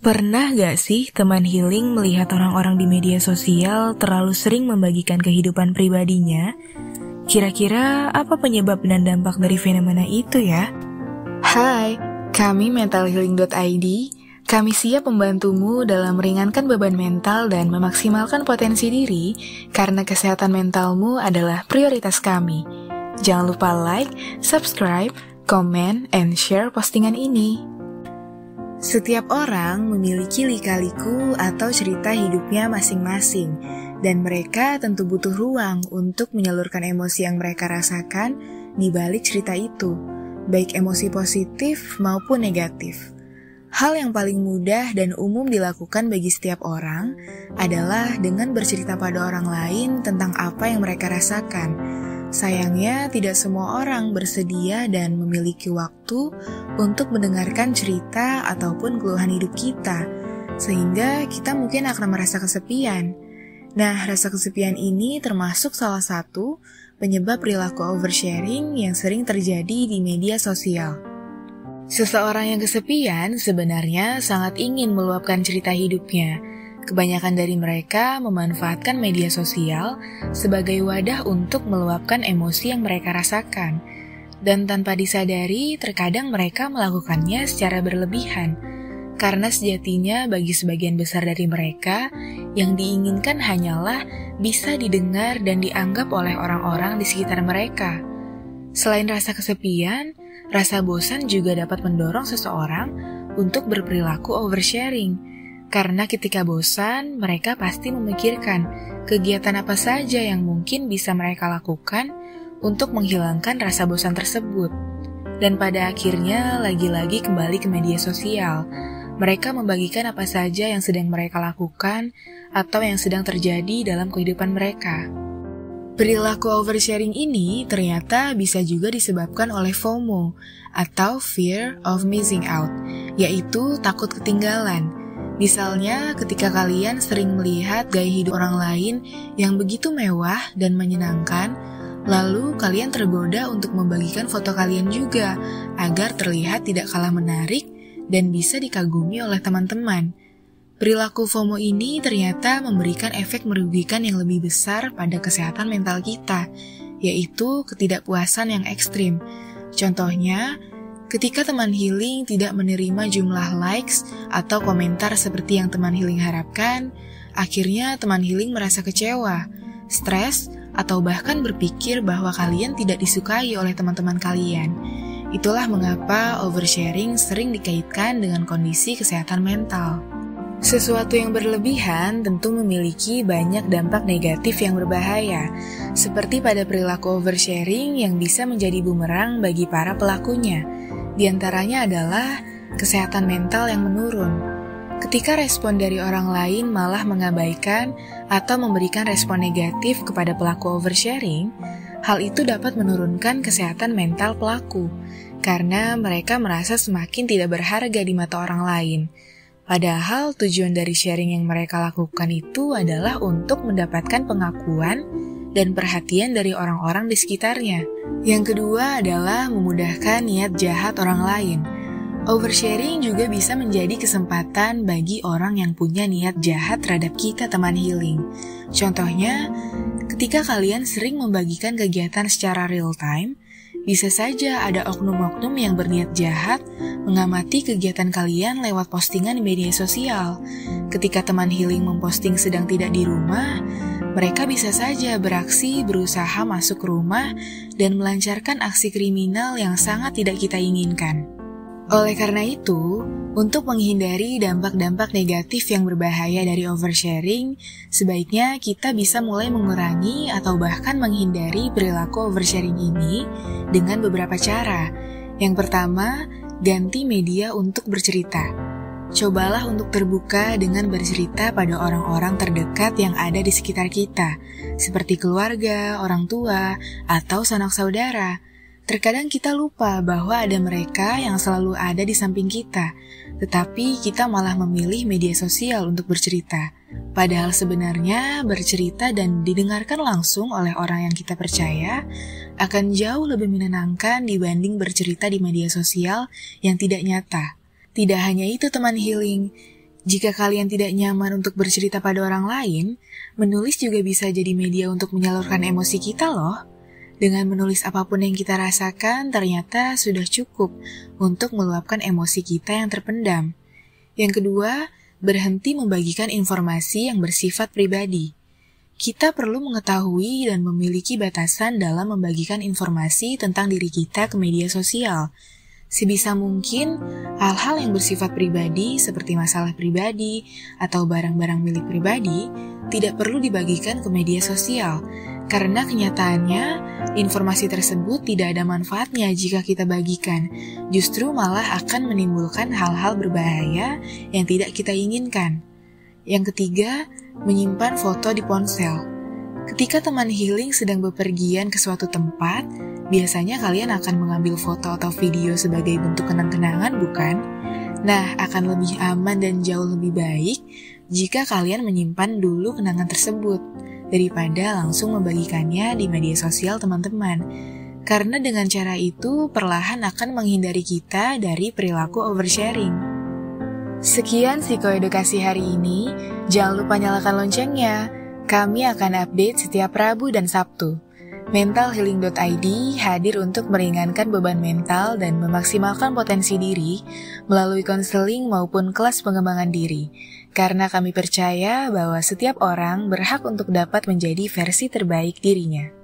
Pernah gak sih teman healing melihat orang-orang di media sosial terlalu sering membagikan kehidupan pribadinya? Kira-kira apa penyebab dan dampak dari fenomena itu ya? Hai, kami mentalhealing.id. Kami siap membantumu dalam meringankan beban mental dan memaksimalkan potensi diri karena kesehatan mentalmu adalah prioritas kami. Jangan lupa like, subscribe, komen, and share postingan ini. Setiap orang memiliki lika-liku atau cerita hidupnya masing-masing, dan mereka tentu butuh ruang untuk menyalurkan emosi yang mereka rasakan di balik cerita itu, baik emosi positif maupun negatif. Hal yang paling mudah dan umum dilakukan bagi setiap orang adalah dengan bercerita pada orang lain tentang apa yang mereka rasakan. Sayangnya, tidak semua orang bersedia dan memiliki waktu untuk mendengarkan cerita ataupun keluhan hidup kita, sehingga kita mungkin akan merasa kesepian. Nah, rasa kesepian ini termasuk salah satu penyebab perilaku oversharing yang sering terjadi di media sosial. Seseorang yang kesepian sebenarnya sangat ingin meluapkan cerita hidupnya. Kebanyakan dari mereka memanfaatkan media sosial sebagai wadah untuk meluapkan emosi yang mereka rasakan. Dan tanpa disadari, terkadang mereka melakukannya secara berlebihan. Karena sejatinya bagi sebagian besar dari mereka, yang diinginkan hanyalah bisa didengar dan dianggap oleh orang-orang di sekitar mereka. Selain rasa kesepian, rasa bosan juga dapat mendorong seseorang untuk berperilaku oversharing. Karena ketika bosan, mereka pasti memikirkan kegiatan apa saja yang mungkin bisa mereka lakukan untuk menghilangkan rasa bosan tersebut. Dan pada akhirnya, lagi-lagi kembali ke media sosial. Mereka membagikan apa saja yang sedang mereka lakukan atau yang sedang terjadi dalam kehidupan mereka. Perilaku oversharing ini ternyata bisa juga disebabkan oleh FOMO atau Fear of Missing Out, yaitu takut ketinggalan. Misalnya, ketika kalian sering melihat gaya hidup orang lain yang begitu mewah dan menyenangkan, lalu kalian tergoda untuk membagikan foto kalian juga, agar terlihat tidak kalah menarik dan bisa dikagumi oleh teman-teman. Perilaku FOMO ini ternyata memberikan efek merugikan yang lebih besar pada kesehatan mental kita, yaitu ketidakpuasan yang ekstrim. Contohnya, ketika teman healing tidak menerima jumlah likes atau komentar seperti yang teman healing harapkan, akhirnya teman healing merasa kecewa, stres, atau bahkan berpikir bahwa kalian tidak disukai oleh teman-teman kalian. Itulah mengapa oversharing sering dikaitkan dengan kondisi kesehatan mental. Sesuatu yang berlebihan tentu memiliki banyak dampak negatif yang berbahaya, seperti pada perilaku oversharing yang bisa menjadi bumerang bagi para pelakunya. Di antaranya adalah kesehatan mental yang menurun. Ketika respon dari orang lain malah mengabaikan atau memberikan respon negatif kepada pelaku oversharing, hal itu dapat menurunkan kesehatan mental pelaku, karena mereka merasa semakin tidak berharga di mata orang lain. Padahal tujuan dari sharing yang mereka lakukan itu adalah untuk mendapatkan pengakuan dan perhatian dari orang-orang di sekitarnya. Yang kedua adalah memudahkan niat jahat orang lain. Oversharing juga bisa menjadi kesempatan bagi orang yang punya niat jahat terhadap kita teman healing. Contohnya, ketika kalian sering membagikan kegiatan secara real time, bisa saja ada oknum-oknum yang berniat jahat mengamati kegiatan kalian lewat postingan di media sosial. Ketika teman healing memposting sedang tidak di rumah, mereka bisa saja beraksi berusaha masuk rumah dan melancarkan aksi kriminal yang sangat tidak kita inginkan. Oleh karena itu, untuk menghindari dampak-dampak negatif yang berbahaya dari oversharing, sebaiknya kita bisa mulai mengurangi atau bahkan menghindari perilaku oversharing ini dengan beberapa cara. Yang pertama, ganti media untuk bercerita. Cobalah untuk terbuka dengan bercerita pada orang-orang terdekat yang ada di sekitar kita, seperti keluarga, orang tua, atau sanak saudara. Terkadang kita lupa bahwa ada mereka yang selalu ada di samping kita, tetapi kita malah memilih media sosial untuk bercerita. Padahal sebenarnya bercerita dan didengarkan langsung oleh orang yang kita percaya akan jauh lebih menenangkan dibanding bercerita di media sosial yang tidak nyata. Tidak hanya itu teman healing, Jika kalian tidak nyaman untuk bercerita pada orang lain, menulis juga bisa jadi media untuk menyalurkan emosi kita loh. Dengan menulis apapun yang kita rasakan, ternyata sudah cukup untuk meluapkan emosi kita yang terpendam. Yang kedua, berhenti membagikan informasi yang bersifat pribadi. Kita perlu mengetahui dan memiliki batasan dalam membagikan informasi tentang diri kita ke media sosial. Sebisa mungkin, hal-hal yang bersifat pribadi seperti masalah pribadi atau barang-barang milik pribadi tidak perlu dibagikan ke media sosial, karena kenyataannya informasi tersebut tidak ada manfaatnya jika kita bagikan, justru malah akan menimbulkan hal-hal berbahaya yang tidak kita inginkan. Yang ketiga, menyimpan foto di ponsel. Ketika teman healing sedang bepergian ke suatu tempat, biasanya kalian akan mengambil foto atau video sebagai bentuk kenang-kenangan, bukan? Nah, akan lebih aman dan jauh lebih baik jika kalian menyimpan dulu kenangan tersebut, daripada langsung membagikannya di media sosial teman-teman. Karena dengan cara itu, perlahan akan menghindari kita dari perilaku oversharing. Sekian psikoedukasi hari ini, jangan lupa nyalakan loncengnya. Kami akan update setiap Rabu dan Sabtu. Mentalhealing.id hadir untuk meringankan beban mental dan memaksimalkan potensi diri melalui konseling maupun kelas pengembangan diri. Karena kami percaya bahwa setiap orang berhak untuk dapat menjadi versi terbaik dirinya.